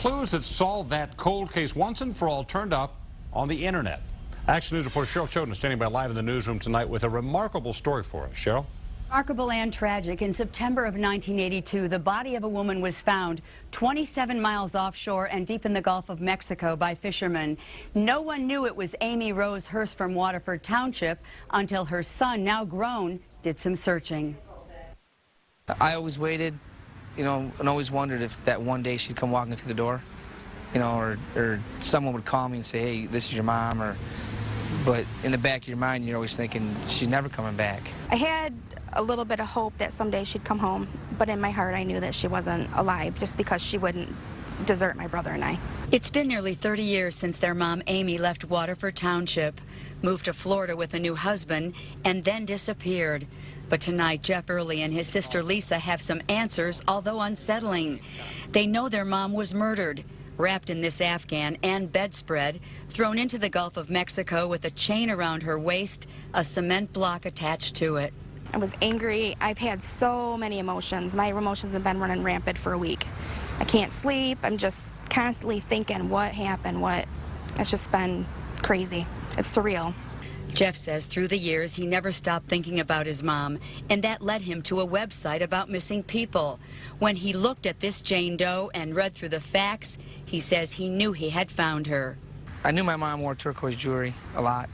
clues that solved that cold case once and for all turned up on the internet. Action News reporter Cheryl Choden is standing by live in the newsroom tonight with a remarkable story for us. Cheryl? Remarkable and tragic. In September of 1982, the body of a woman was found 27 miles offshore and deep in the Gulf of Mexico by fishermen. No one knew it was Amy Rose Hurst from Waterford Township until her son, now grown, did some searching. I always waited, and always wondered if that one day she'd come walking through the door, or someone would call me and say, hey, this is your mom, but in the back of your mind, you're always thinking, she's never coming back. I had a little bit of hope that someday she'd come home, but in my heart I knew that she wasn't alive just because she wouldn't desert my brother and I. It's been nearly 30 years since their mom, Amy, left Waterford Township, moved to Florida with a new husband, and then disappeared. But tonight, Jeff Early and his sister Lisa have some answers, although unsettling. They know their mom was murdered, wrapped in this Afghan and bedspread, thrown into the Gulf of Mexico with a chain around her waist, a cement block attached to it. I was angry. I've had so many emotions. My emotions have been running rampant for a week. I can't sleep. I'm just constantly thinking, what happened? It's just been crazy. It's surreal. Jeff says through the years he never stopped thinking about his mom, and that led him to a website about missing people. When he looked at this Jane Doe and read through the facts, he says he knew he had found her. I knew my mom wore turquoise jewelry a lot,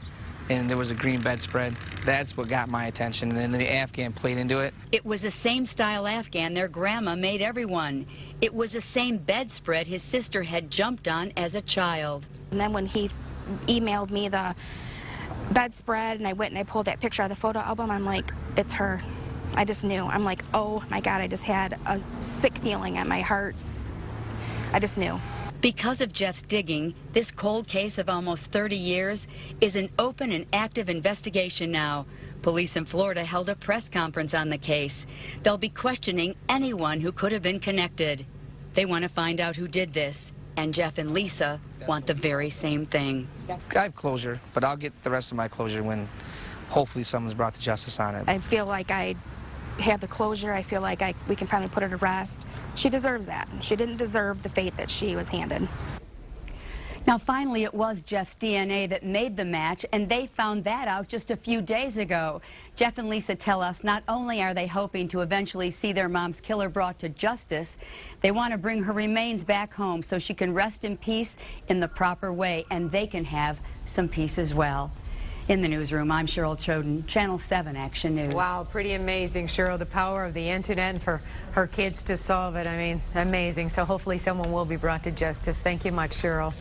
and there was a green bedspread. That's what got my attention, and then the Afghan played into it. It was the same style Afghan their grandma made everyone. It was the same bedspread his sister had jumped on as a child. And then when he emailed me the bedspread and I went and I pulled that picture out of the photo album, I'm like, it's her. I just knew. I'm like, oh my God, I just had a sick feeling at my heart. I just knew. Because of Jeff's digging, this cold case of almost 30 years is an open and active investigation now. Police in Florida held a press conference on the case. They'll be questioning anyone who could have been connected. They want to find out who did this, and Jeff and Lisa want the very same thing. I have closure, but I'll get the rest of my closure when hopefully someone's brought to justice on it. I feel like I have the closure. I feel like we can finally put her to rest. She deserves that. She didn't deserve the fate that she was handed. Now, finally, it was Jeff's DNA that made the match, and they found that out just a few days ago. Jeff and Lisa tell us not only are they hoping to eventually see their mom's killer brought to justice, they want to bring her remains back home so she can rest in peace in the proper way, and they can have some peace as well. In the newsroom, I'm Cheryl Choden, Channel 7 Action News. Wow, pretty amazing, Cheryl, the power of the internet and for her kids to solve it. I mean, amazing. So hopefully someone will be brought to justice. Thank you much, Cheryl.